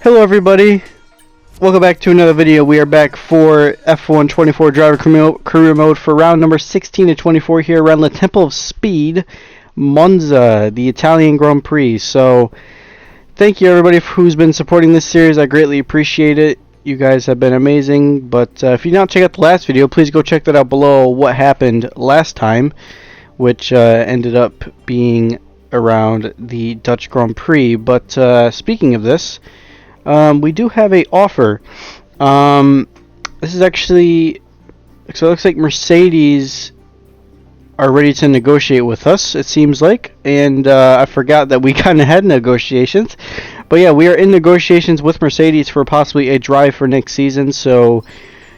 Hello everybody, welcome back to another video. We are back for F1 24 driver career mode for round number 16 to 24 here around the Temple of Speed, Monza, the Italian Grand Prix. So thank you everybody who's been supporting this series. I greatly appreciate it. You guys have been amazing, but if you did not check out the last video, please go check that out below, what happened last time, which ended up being around the Dutch Grand Prix. But speaking of this, we do have a offer. This is actually, so it looks like Mercedes are ready to negotiate with us, it seems like, and I forgot that we kind of had negotiations, but yeah, we are in negotiations with Mercedes for possibly a drive for next season. So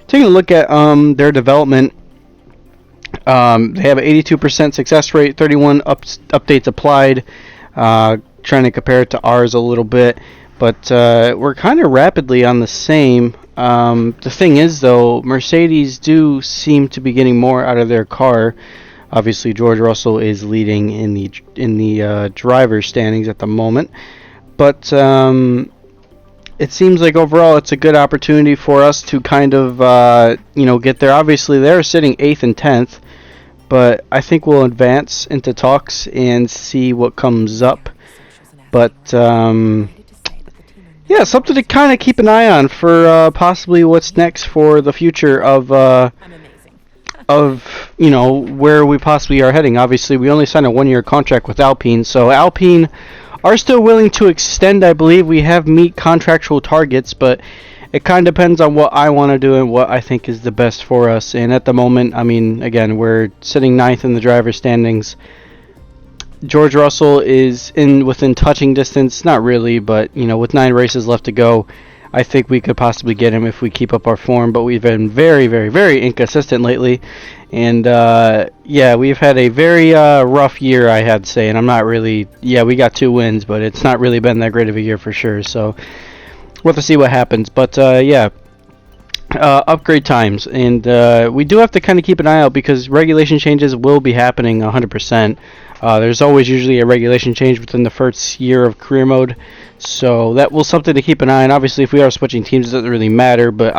taking a look at their development, they have an 82% success rate, 31 updates applied, trying to compare it to ours a little bit. But we're kind of rapidly on the same. The thing is, though, Mercedes do seem to be getting more out of their car. Obviously, George Russell is leading in the driver's standings at the moment. But it seems like overall it's a good opportunity for us to kind of get there. Obviously, they're sitting 8th and 10th, but I think we'll advance into talks and see what comes up. But yeah, something to kind of keep an eye on for possibly what's next for the future of where we possibly are heading. Obviously, we only signed a 1-year contract with Alpine, so Alpine are still willing to extend. I believe we have meet contractual targets, but it kind of depends on what I want to do and what I think is the best for us. And at the moment, I mean, again, we're sitting 9th in the driver's standings. George Russell is within touching distance, not really, but with 9 races left to go, I think we could possibly get him if we keep up our form. But we've been very, very, very inconsistent lately, and yeah, we've had a very rough year, I had to say. And I'm not really, we got 2 wins, but it's not really been that great of a year for sure. So we'll have to see what happens. But yeah, upgrade times, and we do have to kind of keep an eye out because regulation changes will be happening 100%. There's always usually a regulation change within the first year of career mode, so that will something to keep an eye on. Obviously, if we are switching teams, it doesn't really matter, but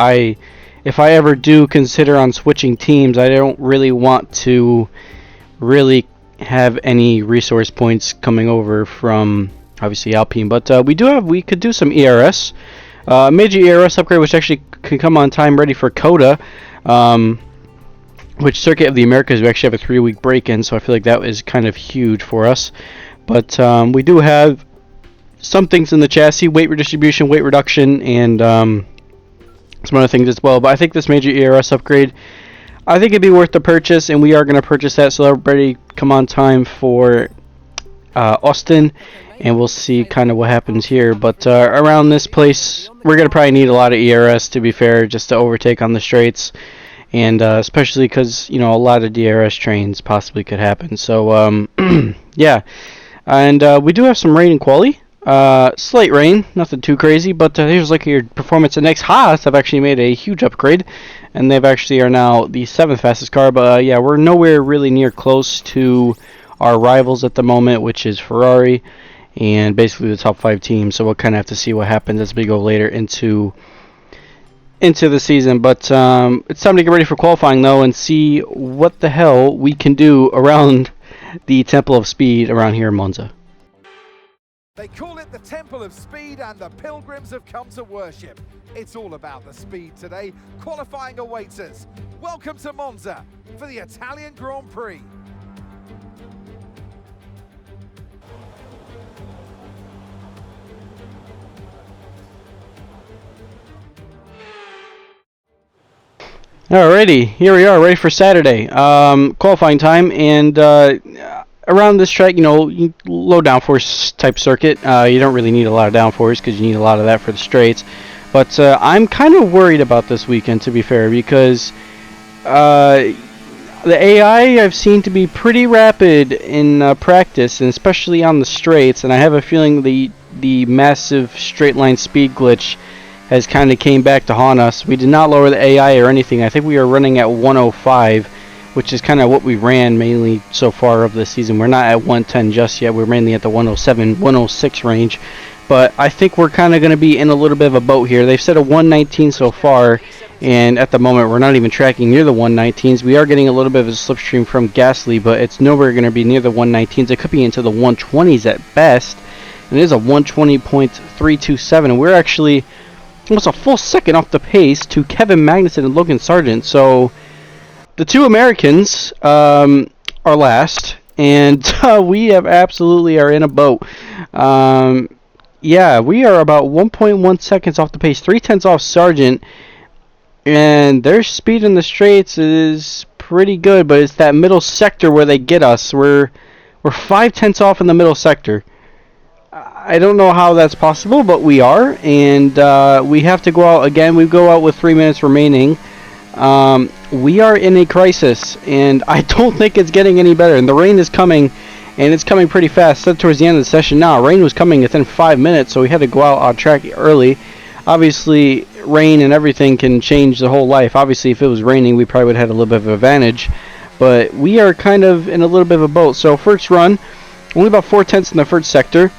if I ever do consider on switching teams, I don't really want to really have any resource points coming over from obviously Alpine. But we could do some ERS, major ERS upgrade, which actually can come on time ready for COTA. Which Circuit of the Americas, we actually have a 3-week break in, so I feel like that is kind of huge for us. But we do have some things in the chassis, weight redistribution, weight reduction, and some other things as well. But I think this major ERS upgrade, I think it'd be worth the purchase, and we are going to purchase that, so everybody come on time for Austin, and we'll see kind of what happens here. But around this place, we're going to probably need a lot of ERS, to be fair, just to overtake on the straights. And especially because a lot of DRS trains possibly could happen. So yeah, and we do have some rain and quali. Slight rain, nothing too crazy. But here's like your performance index. Haas have actually made a huge upgrade, and they've actually are now the 7th fastest car. But yeah, we're nowhere really near close to our rivals at the moment, which is Ferrari and basically the top 5 teams. So we'll kind of have to see what happens as we go later into the season. But it's time to get ready for qualifying though and see what the hell we can do around the Temple of Speed around here in Monza. They call it the Temple of Speed, and the pilgrims have come to worship. It's all about the speed today. Qualifying awaits us. Welcome to Monza for the Italian Grand Prix. Alrighty, here we are, ready for Saturday. Qualifying time, and around this track, low downforce type circuit. You don't really need a lot of downforce because you need a lot of that for the straights. But I'm kind of worried about this weekend, to be fair, because the AI I've seen to be pretty rapid in practice, and especially on the straights. And I have a feeling the massive straight line speed glitch has kind of came back to haunt us. We did not lower the AI or anything. I think we are running at 105, which is kind of what we ran mainly so far of the season. We're not at 110 just yet. We're mainly at the 107, 106 range. but I think we're kind of going to be in a little bit of a boat here. They've said a 119 so far, and at the moment we're not even tracking near the 119s. We are getting a little bit of a slipstream from Gasly, but it's nowhere going to be near the 119s. It could be into the 120s at best, and it is a 120.327, and we're actually almost a full second off the pace to Kevin Magnussen and Logan Sargent. So the two Americans are last, and we have absolutely are in a boat. Yeah, we are about 1.1 seconds off the pace, 0.3 off Sargent, and their speed in the straights is pretty good, but it's that middle sector where they get us. We're 0.5 off in the middle sector. I don't know how that's possible, but we are, and we have to go out again. We go out with 3 minutes remaining. We are in a crisis, and I don't think it's getting any better. And the rain is coming, and it's coming pretty fast. Said towards the end of the session now, rain was coming within 5 minutes, so we had to go out on track early. Obviously, rain and everything can change the whole life. Obviously, if it was raining, we probably would have had a little bit of an advantage. But we are kind of in a little bit of a boat. So first run, only about 0.4 in the first sector,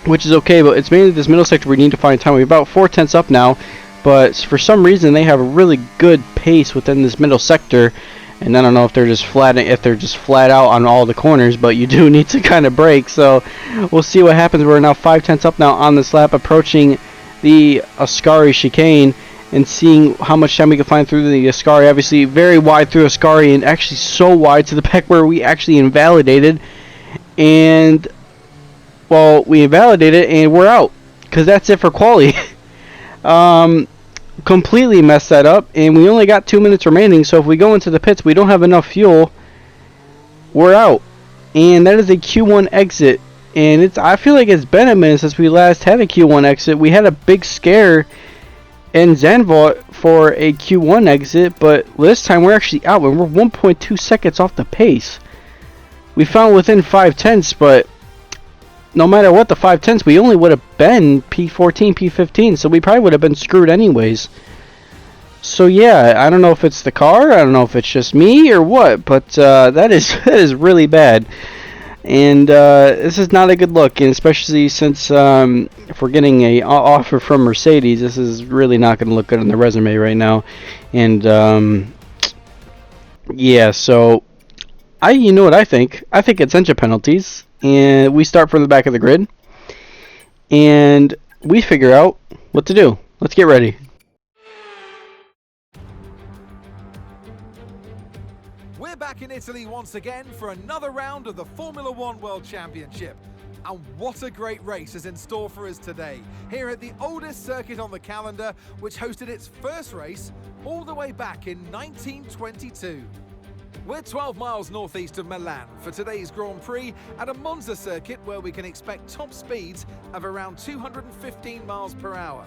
which is okay, but it's mainly this middle sector we need to find time. We're about 0.4 up now, but for some reason they have a really good pace within this middle sector, and I don't know if they're just flat out on all the corners, but you do need to kind of brake. So we'll see what happens. We're now 0.5 up now on this lap, approaching the Ascari chicane and seeing how much time we can find through the Ascari. Obviously very wide through Ascari, and actually so wide to the back where we actually invalidated, and well, we invalidated it and we're out, because that's it for quali. Completely messed that up, and we only got 2 minutes remaining, so if we go into the pits, we don't have enough fuel, we're out. And that is a Q1 exit, and I feel like it's been a minute since we last had a Q1 exit. We had a big scare in Zandvoort for a Q1 exit, but this time we're actually out, and we're 1.2 seconds off the pace. We found within 0.5, but no matter what, the 0.5, we only would have been P14, P15, so we probably would have been screwed anyways. So yeah, I don't know if it's the car, I don't know if it's just me or what, but that is really bad. And this is not a good look, and especially since if we're getting a offer from Mercedes, this is really not going to look good on the resume right now. And yeah, so you know what I think? I think it's engine penalties. And we start from the back of the grid, and we figure out what to do. Let's get ready. We're back in Italy once again for another round of the Formula One World Championship. And what a great race is in store for us today, here at the oldest circuit on the calendar, which hosted its first race all the way back in 1922. We're 12 miles northeast of Milan for today's Grand Prix at a Monza circuit where we can expect top speeds of around 215 miles per hour.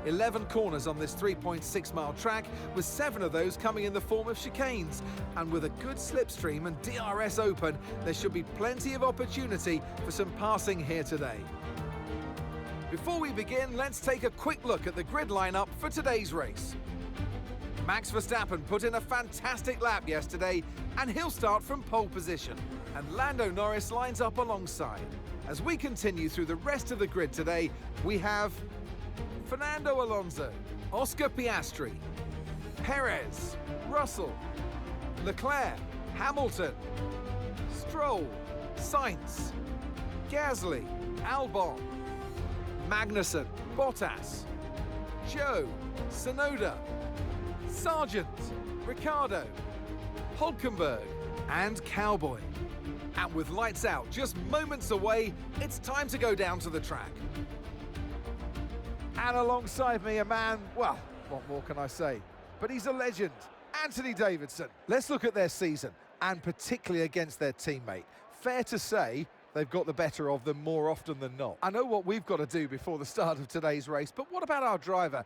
11 corners on this 3.6 mile track, with 7 of those coming in the form of chicanes. And with a good slipstream and DRS open, there should be plenty of opportunity for some passing here today. Before we begin, let's take a quick look at the grid lineup for today's race. Max Verstappen put in a fantastic lap yesterday, and he'll start from pole position. And Lando Norris lines up alongside. As we continue through the rest of the grid today, we have Fernando Alonso, Oscar Piastri, Perez, Russell, Leclerc, Hamilton, Stroll, Sainz, Gasly, Albon, Magnussen, Bottas, Joe, Tsunoda, Sargent, Ricciardo, Hulkenberg, and Cowboy. And with lights out just moments away, it's time to go down to the track. And alongside me, a man, well, what more can I say? But he's a legend, Anthony Davidson. Let's look at their season, and particularly against their teammate. Fair to say, they've got the better of them more often than not. I know what we've got to do before the start of today's race, but what about our driver?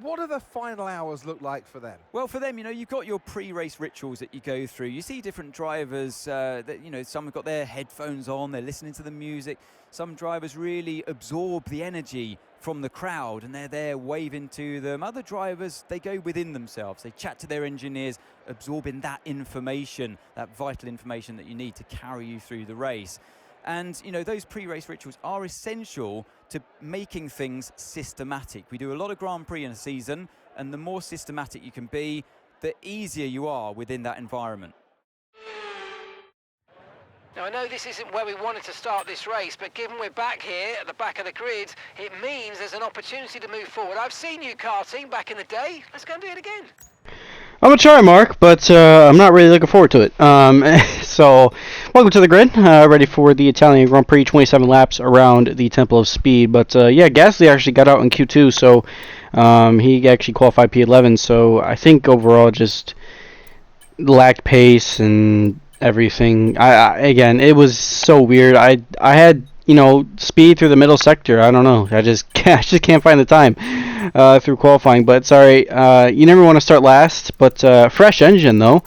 What do the final hours look like for them? Well, for them, you've got your pre-race rituals that you go through. You see different drivers that, some have got their headphones on, they're listening to the music. Some drivers really absorb the energy from the crowd and they're there waving to them. Other drivers, they go within themselves. They chat to their engineers, absorbing that information, that vital information that you need to carry you through the race. And, you know, those pre-race rituals are essential to making things systematic. We do a lot of Grand Prix in a season, and the more systematic you can be, the easier you are within that environment. Now, I know this isn't where we wanted to start this race, but given we're back here at the back of the grid, it means there's an opportunity to move forward. I've seen you karting back in the day. Let's go and do it again. I'm gonna try, Mark, but I'm not really looking forward to it. So, welcome to the grid. Ready for the Italian Grand Prix, 27 laps around the Temple of Speed. But yeah, Gasly actually got out in Q2, so he actually qualified P11. So I think overall just lacked pace and everything. Again, it was so weird. I had, you know, speed through the middle sector. I don't know. I just can't find the time through qualifying. But sorry, you never want to start last. But fresh engine though.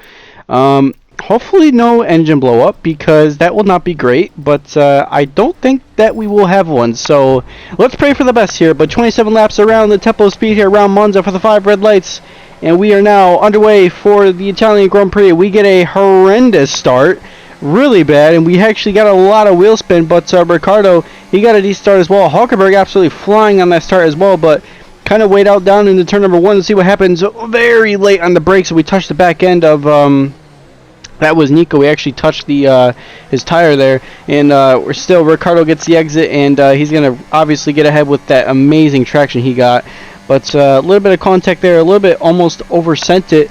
Hopefully no engine blow up, because that will not be great. But I don't think that we will have one. So let's pray for the best here. But 27 laps around the Temple of Speed here around Monza for the 5 red lights. And we are now underway for the Italian Grand Prix. We get a horrendous start. Really bad, and we actually got a lot of wheel spin, but Ricciardo, he got a decent start as well. Hulkenberg absolutely flying on that start as well, but kind of wait out down into turn number 1 to see what happens. Very late on the brakes, so we touched the back end of, that was Nico. We actually touched the his tire there, and we're still, Ricciardo gets the exit, and he's going to obviously get ahead with that amazing traction he got. But a little bit of contact there, a little bit almost oversent it,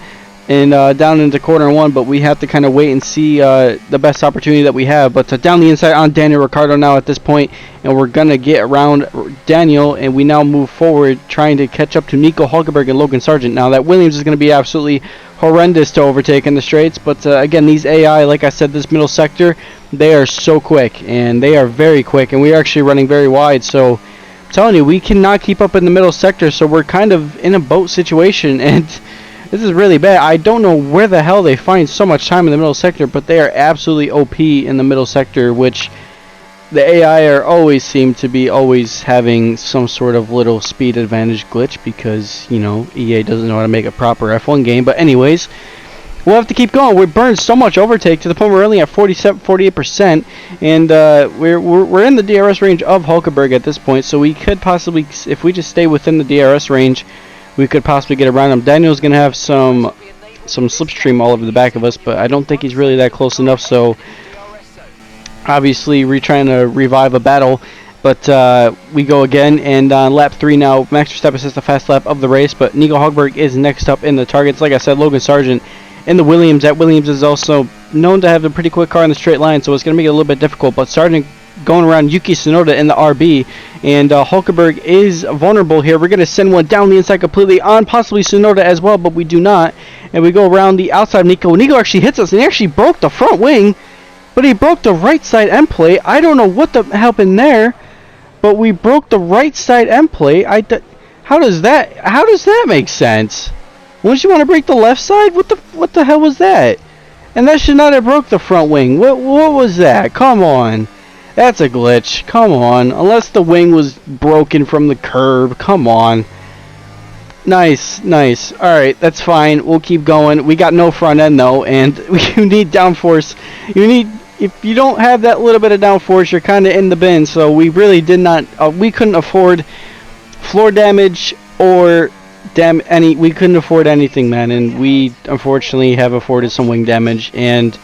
and down into corner 1, but we have to kind of wait and see the best opportunity that we have. But down the inside on Daniel Ricciardo now at this point, and we're going to get around Daniel, and we now move forward trying to catch up to Nico Hulkenberg and Logan Sargent. Now that Williams is going to be absolutely horrendous to overtake in the straights, but again, these AI, like I said, this middle sector, they are so quick, and they are very quick, and we are actually running very wide, so I'm telling you, we cannot keep up in the middle sector, so we're kind of in a boat situation, and this is really bad. I don't know where the hell they find so much time in the middle sector, but they are absolutely OP in the middle sector, which the AI always seem to be always having some sort of little speed advantage glitch, because, you know, EA doesn't know how to make a proper F1 game. But anyways, we'll have to keep going. We burned so much overtake to the point we're only at 48%, and we're in the DRS range of Hulkenberg at this point, so we could possibly, if we just stay within the DRS range, we could possibly get around him. Daniel's going to have some slipstream all over the back of us, but I don't think he's really that close enough, so obviously we're trying to revive a battle. But we go again, and on lap 3 now, Max Verstappen is the fast lap of the race, but Nico Hulkenberg is next up in the targets. Like I said, Logan Sargent in the Williams. That Williams is also known to have a pretty quick car in the straight line, so it's going to make it a little bit difficult. But Sargent going around Yuki Tsunoda in the RB, and Hulkenberg is vulnerable here. We're going to send one down the inside completely on possibly Tsunoda as well, but we do not. And we go around the outside of Nico. Nico actually hits us, and he actually broke the front wing, but he broke the right side end plate. I don't know what the happened there, but we broke the right side end plate. How does that make sense? Wouldn't you want to break the left side? What the hell was that? And that should not have broke the front wing. What was that? Come on. That's a glitch. Come on. Unless the wing was broken from the curb. Come on. Nice. Alright, that's fine. We'll keep going. We got no front end though, and you need downforce. If you don't have that little bit of downforce, you're kind of in the bin. So we really did not, we couldn't afford floor damage or we couldn't afford anything, man, and we unfortunately have afforded some wing damage, and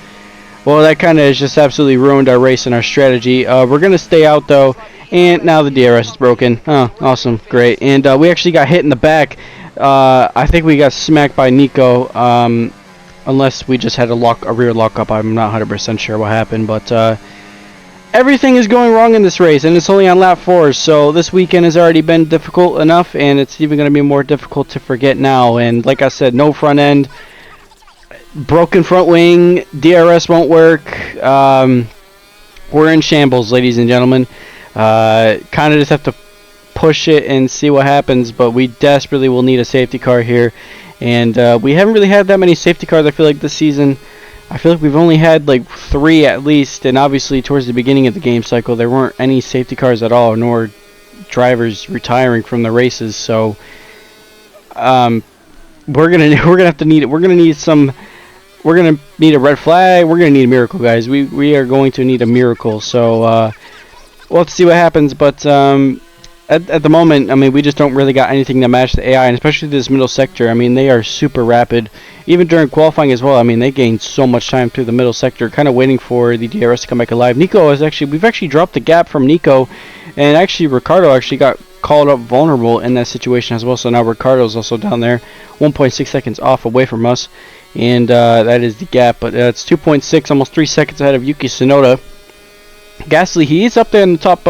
well, that kind of has just absolutely ruined our race and our strategy. We're going to stay out, though, and now the DRS is broken. Oh, awesome, great. And we actually got hit in the back. I think we got smacked by Nico, unless we just had a rear lockup. I'm not 100% sure what happened, but everything is going wrong in this race, and it's only on lap 4, so this weekend has already been difficult enough, and it's even going to be more difficult to forget now. And like I said, no front end, broken front wing, DRS won't work. We're in shambles, ladies and gentlemen. Kind of just have to push it and see what happens, but we desperately will need a safety car here, and we haven't really had that many safety cars, I feel like, this season. I feel like we've only had like 3 at least, and obviously towards the beginning of the game cycle there weren't any safety cars at all, nor drivers retiring from the races. So we're gonna have to need it. We're gonna need some we're gonna need a red flag. We're gonna need a miracle, guys. We are going to need a miracle. So we'll have to see what happens. But at the moment, I mean, we just don't really got anything to match the AI, and especially this middle sector. I mean, they are super rapid. Even during qualifying as well, I mean, they gained so much time through the middle sector, kind of waiting for the DRS to come back alive. Nico is we've actually dropped the gap from Nico, and actually Ricardo actually got called up vulnerable in that situation as well. So now Ricardo's also down there, 1.6 seconds off away from us, and that is the gap. But it's 2.6, almost 3 seconds ahead of Yuki Tsunoda. Gasly, he is up there in the top.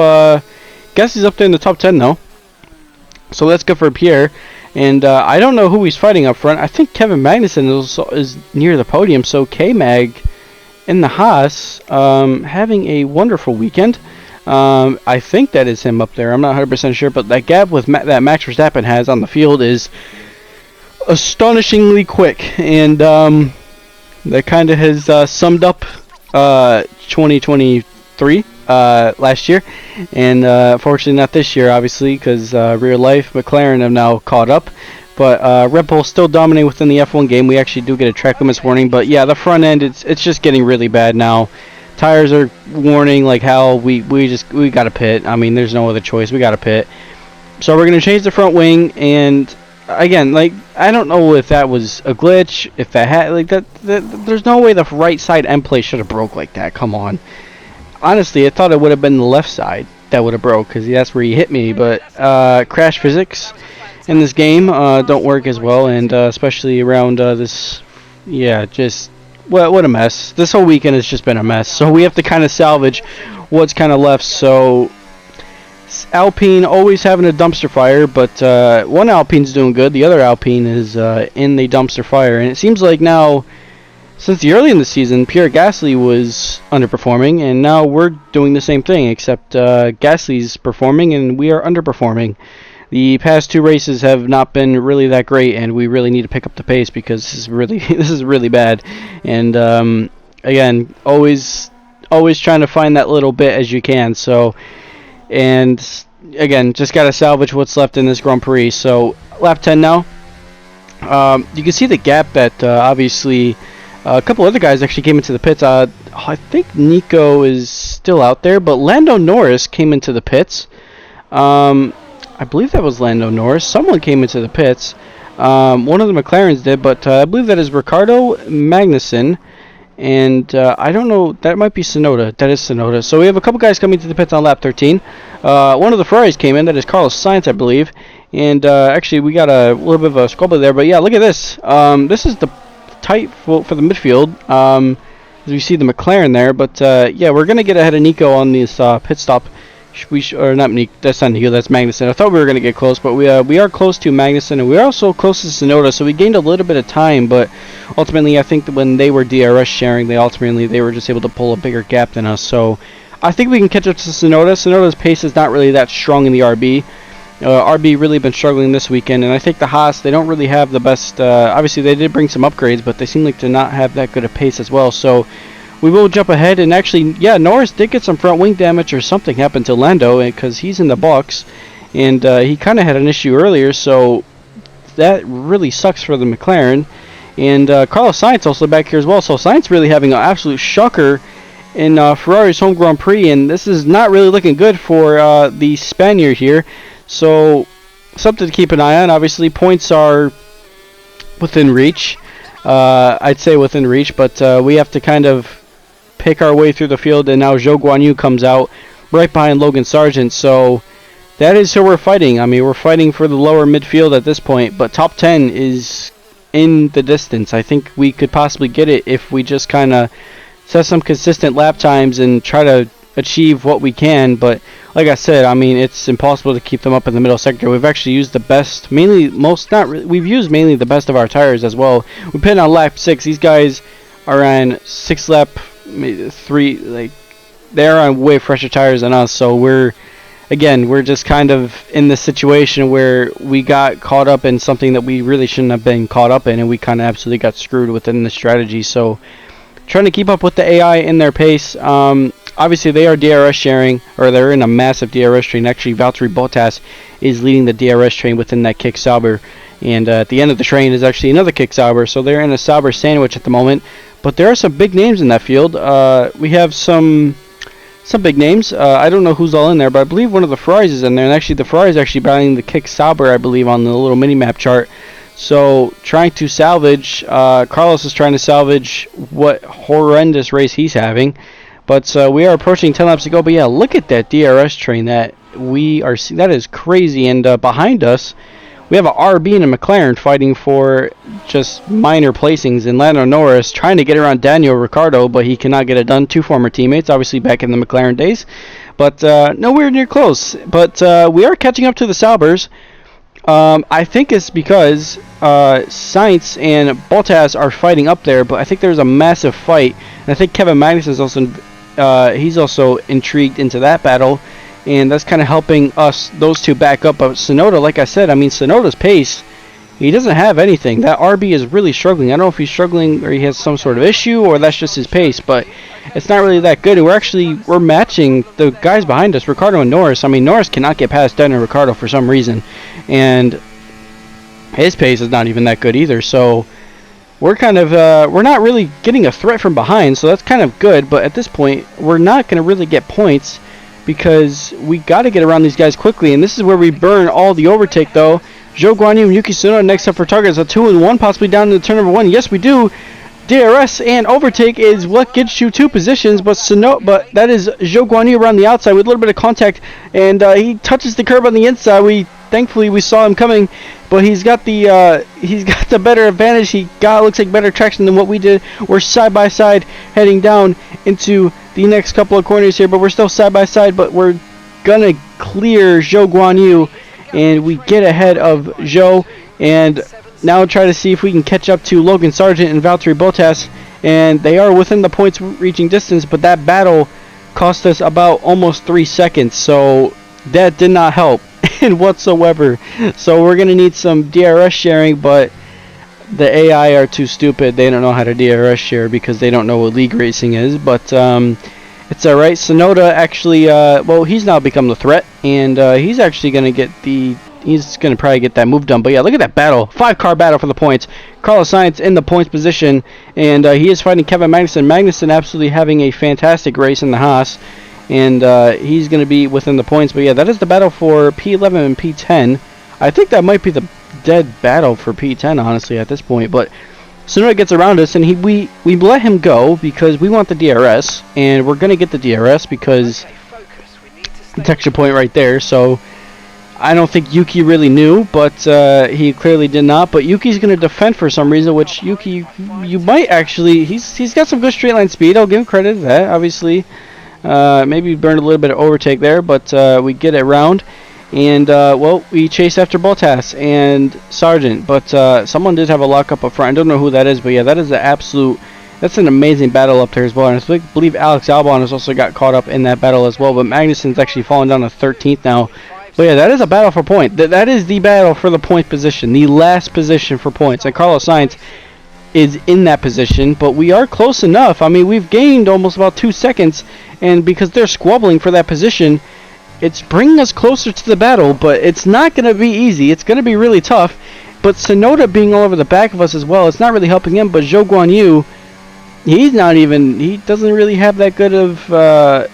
Gasly's up there in the top 10 though, so that's good for Pierre. And I don't know who he's fighting up front. I think Kevin Magnussen is near the podium. So K-Mag in the Haas having a wonderful weekend. I think that is him up there. I'm not 100% sure, but that gap with that Max Verstappen has on the field is astonishingly quick, and that kind of has summed up 2023 last year, and fortunately not this year, obviously, because real life McLaren have now caught up. But Red Bull still dominating within the F1 game. We actually do get a track limits warning, but yeah, the front end it's just getting really bad now. Tires are warning like hell. We got to pit. I mean, there's no other choice. We got to pit. So we're gonna change the front wing, and again, like, I don't know if that was a glitch, if that had like that there's no way the right side end plate should have broke like that. Come on. Honestly, I thought it would have been the left side that would have broke, because that's where he hit me. But crash physics in this game don't work as well, and especially around this. Yeah, just what a mess. This whole weekend has just been a mess. So we have to kind of salvage what's kind of left. So Alpine always having a dumpster fire, but one Alpine's doing good. The other Alpine is in the dumpster fire, and it seems like now, since the early in the season, Pierre Gasly was underperforming, and now we're doing the same thing, except Gasly's performing and we are underperforming. The past two races have not been really that great, and we really need to pick up the pace, because this is really bad. And again, always trying to find that little bit as you can. So, and again, just got to salvage what's left in this Grand Prix. So lap 10 now. You can see the gap that obviously. A couple other guys actually came into the pits. I think Nico is still out there, but Lando Norris came into the pits. I believe that was Lando Norris. Someone came into the pits. One of the McLarens did, but I believe that is Ricardo Magnussen. And I don't know, that might be Tsunoda. That is Tsunoda. So we have a couple guys coming to the pits on lap 13. One of the Ferraris came in. That is Carlos Sainz, I believe. And actually, we got a little bit of a squabble there. But yeah, look at this. This is the tight for the midfield, as we see the McLaren there, but yeah, we're gonna get ahead of Nico on this pit stop. Or not Nico, that's not Nico, that's Magnussen. I thought we were gonna get close, but we are close to Magnussen, and we're also close to Tsunoda, so we gained a little bit of time. But ultimately, I think that when they were DRS sharing, they were just able to pull a bigger gap than us. So I think we can catch up to Tsunoda. Tsunoda's pace is not really that strong in the RB. RB really been struggling this weekend, and I think the Haas, they don't really have the best. Obviously, they did bring some upgrades, but they seem like to not have that good a pace as well. So we will jump ahead, and actually, yeah, Norris did get some front wing damage, or something happened to Lando, because he's in the box, and he kind of had an issue earlier, so that really sucks for the McLaren. And Carlos Sainz also back here as well, so Sainz really having an absolute shocker in Ferrari's home Grand Prix, and this is not really looking good for the Spaniard here. So, something to keep an eye on. Obviously, points are within reach. I'd say within reach, but we have to kind of pick our way through the field, and now Zhou Guanyu comes out right behind Logan Sargent. So, that is who we're fighting. I mean, we're fighting for the lower midfield at this point, but top 10 is in the distance. I think we could possibly get it if we just kind of set some consistent lap times and try to achieve what we can. But like I said, I mean, it's impossible to keep them up in the middle sector. We've actually used the best, we've used mainly the best of our tires as well. We pit on lap 6. These guys are on 6 lap 3, like, they're on way fresher tires than us. So we're just kind of in this situation where we got caught up in something that we really shouldn't have been caught up in, and we kind of absolutely got screwed within the strategy. So trying to keep up with the AI in their pace. Obviously, they are DRS sharing, or they're in a massive DRS train. Actually, Valtteri Bottas is leading the DRS train within that Kick Sauber. And at the end of the train is actually another Kick Sauber, so they're in a Sauber sandwich at the moment. But there are some big names in that field. We have some big names. I don't know who's all in there, but I believe one of the Ferraris is in there. And actually, the Ferrari is actually battling the Kick Sauber, I believe, on the little mini-map chart. So, trying to salvage, Carlos is trying to salvage what horrendous race he's having. But we are approaching 10 laps to go. But yeah, look at that DRS train that we are seeing. That is crazy. And behind us, we have an RB and a McLaren fighting for just minor placings. And Lando Norris trying to get around Daniel Ricciardo, but he cannot get it done. Two former teammates, obviously back in the McLaren days. But nowhere near close. But we are catching up to the Saubers. I think it's because Sainz and Bottas are fighting up there, but I think there's a massive fight. And I think Kevin Magnussen is also he's also intrigued into that battle, and that's kind of helping us, those two, back up. But Tsunoda, like I said, I mean, Tsunoda's pace, he doesn't have anything. That RB is really struggling. I don't know if he's struggling or he has some sort of issue or that's just his pace, but it's not really that good. And we're matching the guys behind us, Ricciardo and Norris. I mean, Norris cannot get past Daniel Ricciardo for some reason, and his pace is not even that good either. So we're kind of we're not really getting a threat from behind, so that's kind of good. But at this point, we're not going to really get points because we got to get around these guys quickly, and this is where we burn all the overtake, though. Zhou Guanyu and Yuki Tsunoda next up for targets. A 2-1, possibly down to turn number 1. Yes, we do. DRS and overtake is what gets you 2 positions, but that is Zhou Guanyu around the outside with a little bit of contact, and he touches the curb on the inside. Thankfully we saw him coming, but he's got the better advantage. He looks like better traction than what we did. We're side by side heading down into the next couple of corners here, but we're still side by side. But we're gonna clear Zhou Guanyu, and we get ahead of Zhou, and now try to see if we can catch up to Logan Sargent and Valtteri Bottas, and they are within the points reaching distance, but that battle cost us about almost 3 seconds, so that did not help in whatsoever. So we're gonna need some DRS sharing, but the AI are too stupid. They don't know how to DRS share because they don't know what league racing is, but it's alright. Tsunoda actually, well, he's now become the threat, and he's actually going to he's going to probably get that move done. But yeah, look at that battle. 5-car battle for the points. Carlos Sainz in the points position, and he is fighting Kevin Magnussen. Magnussen absolutely having a fantastic race in the Haas, and he's going to be within the points. But yeah, that is the battle for P11 and P10. I think that might be the dead battle for P10, honestly, at this point. But Tsunoda gets around us, and we let him go because we want the DRS, and we're going to get the DRS because the texture point right there. So I don't think Yuki really knew, but he clearly did not. But Yuki's going to defend for some reason, which Yuki, you might actually, he's got some good straight line speed. I'll give him credit to that, obviously. Maybe burned a little bit of overtake there, but we get it around. And, well, we chase after Bottas and Sargent, but someone did have a lockup up front. I don't know who that is, but yeah, that is that's an amazing battle up there as well. And I believe Alex Albon has also got caught up in that battle as well, but Magnussen's actually fallen down to 13th now. But yeah, that is a battle for point. That is the battle for the point position, the last position for points. And Carlos Sainz is in that position, but we are close enough. I mean, we've gained almost about 2 seconds, and because they're squabbling for that position, it's bringing us closer to the battle, but it's not going to be easy. It's going to be really tough. But Tsunoda being all over the back of us as well, it's not really helping him. But Zhou Guanyu, he doesn't really have that good of an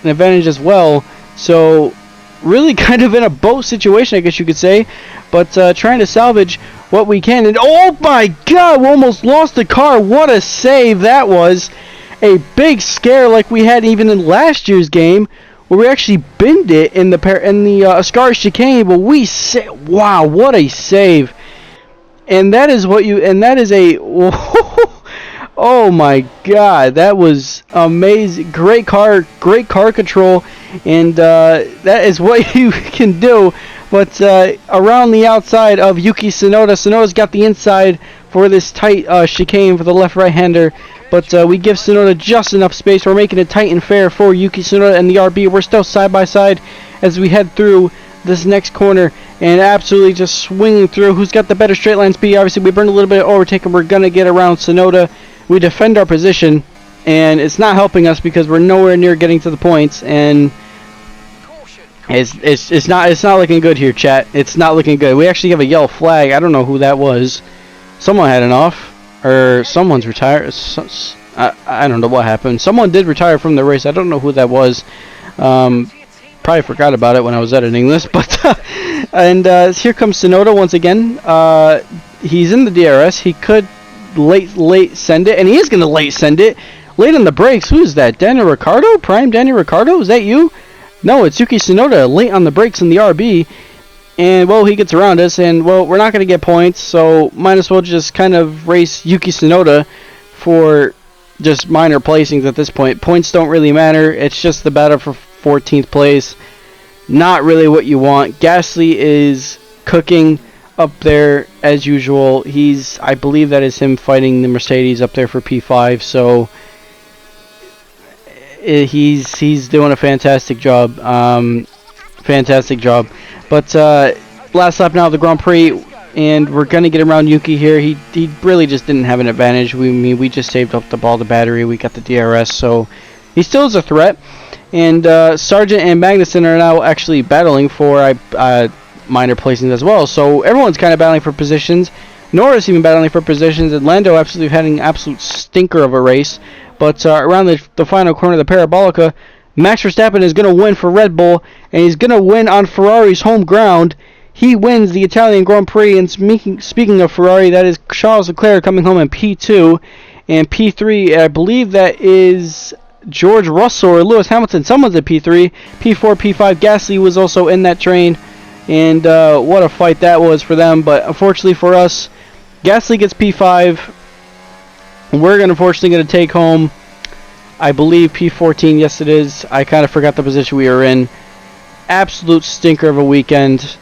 advantage as well. So really kind of in a boat situation, I guess you could say. But trying to salvage what we can. And oh my God, we almost lost the car. What a save that was. A big scare like we had even in last year's game, where we actually binned it in the Ascari chicane, but wow, what a save! And that is oh my God, that was amazing! Great car control, and that is what you can do. But around the outside of Yuki Tsunoda, Tsunoda's got the inside for this tight chicane for the left-right hander. But we give Tsunoda just enough space. We're making it tight and fair for Yuki Tsunoda and the RB. We're still side by side as we head through this next corner and absolutely just swinging through. Who's got the better straight line speed? Obviously, we burned a little bit of overtake, and we're going to get around Tsunoda. We defend our position, and it's not helping us because we're nowhere near getting to the points. And It's not looking good here, chat. It's not looking good. We actually have a yellow flag. I don't know who that was. Someone had an off, or someone's retired. I don't know what happened. Someone did retire from the race. I don't know who that was. Probably forgot about it when I was editing this. But and here comes Tsunoda once again. He's in the DRS. He could late send it, and he is going to late send it. Late on the brakes. Who is that? Daniel Ricciardo? Prime Daniel Ricciardo? Is that you? No, it's Yuki Tsunoda late on the brakes in the RB. And, well, he gets around us, and, well, we're not going to get points, so might as well just kind of race Yuki Tsunoda for just minor placings at this point. Points don't really matter. It's just the battle for 14th place. Not really what you want. Gasly is cooking up there as usual. I believe that is him fighting the Mercedes up there for P5, so he's doing a fantastic job. Fantastic job. But last lap now of the Grand Prix, and we're going to get around Yuki here. He really just didn't have an advantage. We just saved up the battery. We got the DRS, so he still is a threat. And Sargent and Magnussen are now actually battling for minor placings as well. So everyone's kind of battling for positions. Norris even battling for positions, and Lando absolutely having an absolute stinker of a race. But around the final corner of the Parabolica, Max Verstappen is going to win for Red Bull, and he's going to win on Ferrari's home ground. He wins the Italian Grand Prix, and speaking of Ferrari, that is Charles Leclerc coming home in P2, and P3, I believe that is George Russell or Lewis Hamilton. Someone's at P3. P4, P5, Gasly was also in that train, and what a fight that was for them. But unfortunately for us, Gasly gets P5. We're unfortunately going to take home, I believe, P14. Yes, it is. I kind of forgot the position we were in. Absolute stinker of a weekend.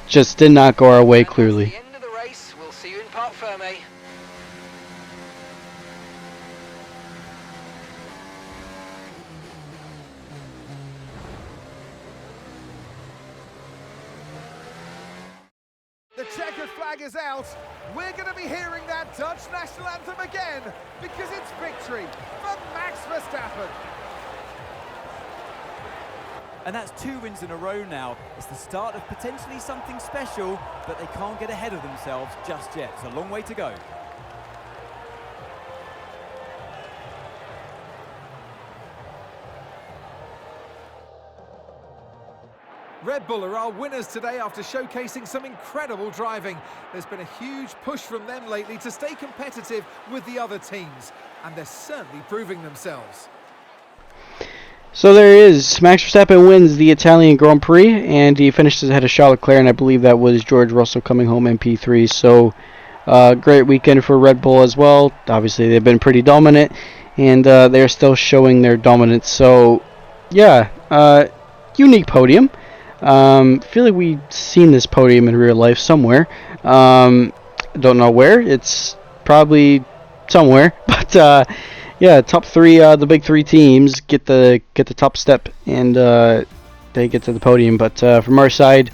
Just did not go our way clearly. At the end of the race, we'll see you in Parc Fermé. The checkered flag is out. We're going to be hearing that Dutch national anthem again because it's victory for Max Verstappen. And that's 2 wins in a row now. It's the start of potentially something special, but they can't get ahead of themselves just yet. It's a long way to go. Red Bull are our winners today after showcasing some incredible driving. There's been a huge push from them lately to stay competitive with the other teams, and they're certainly proving themselves. So there is. Max Verstappen wins the Italian Grand Prix, and he finishes ahead of Charles Leclerc, and I believe that was George Russell coming home in P3. So great weekend for Red Bull as well. Obviously, they've been pretty dominant, and they're still showing their dominance. So, yeah, unique podium. Feel like we've seen this podium in real life somewhere. Don't know where. It's probably somewhere, but yeah, top three, the big three teams get the top step, and they get to the podium. But from our side,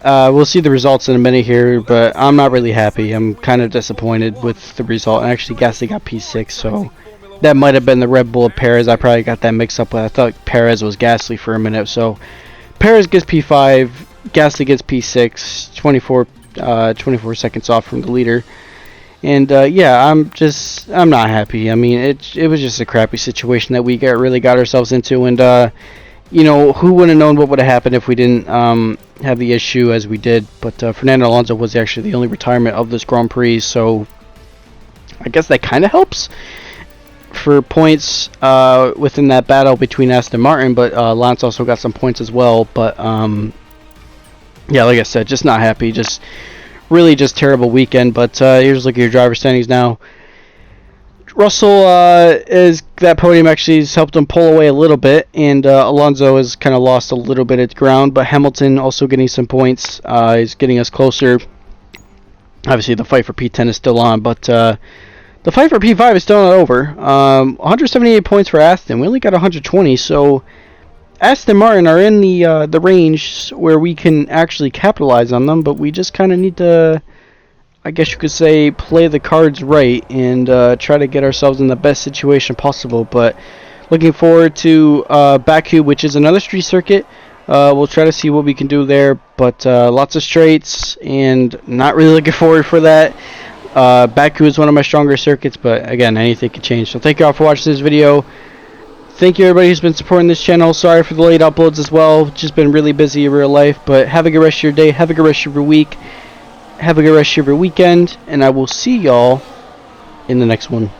we'll see the results in a minute here, but I'm not really happy. I'm kind of disappointed with the result. And actually, Gasly got P6, so that might have been the Red Bull of Perez. I probably got that mixed up with. I thought Perez was Gasly for a minute, so Perez gets P5, Gasly gets P6, 24 seconds off from the leader. And yeah, I'm not happy. I mean, it was just a crappy situation that we really got ourselves into, and you know, who would have known what would have happened if we didn't have the issue as we did. But Fernando Alonso was actually the only retirement of this Grand Prix, so I guess that kind of helps for points within that battle between Aston Martin. But Lance also got some points as well. But yeah, like I said, just not happy. Just really just terrible weekend. But here's look at your driver standings now. Russell is that podium actually has helped him pull away a little bit, and Alonso has kind of lost a little bit of ground. But Hamilton also getting some points. Is getting us closer. Obviously, the fight for P10 is still on, but the fight for P5 is still not over. 178 points for Aston. We only got 120, so Aston Martin are in the range where we can actually capitalize on them, but we just kind of need to, I guess you could say, play the cards right and try to get ourselves in the best situation possible. But looking forward to Baku, which is another street circuit. We'll try to see what we can do there, but lots of straights, and not really looking forward for that. Baku is one of my stronger circuits, but again, anything can change. So thank you all for watching this video. Thank you everybody who's been supporting this channel. Sorry for the late uploads as well. Just been really busy in real life, but have a good rest of your day. Have a good rest of your week. Have a good rest of your weekend, and I will see y'all in the next one.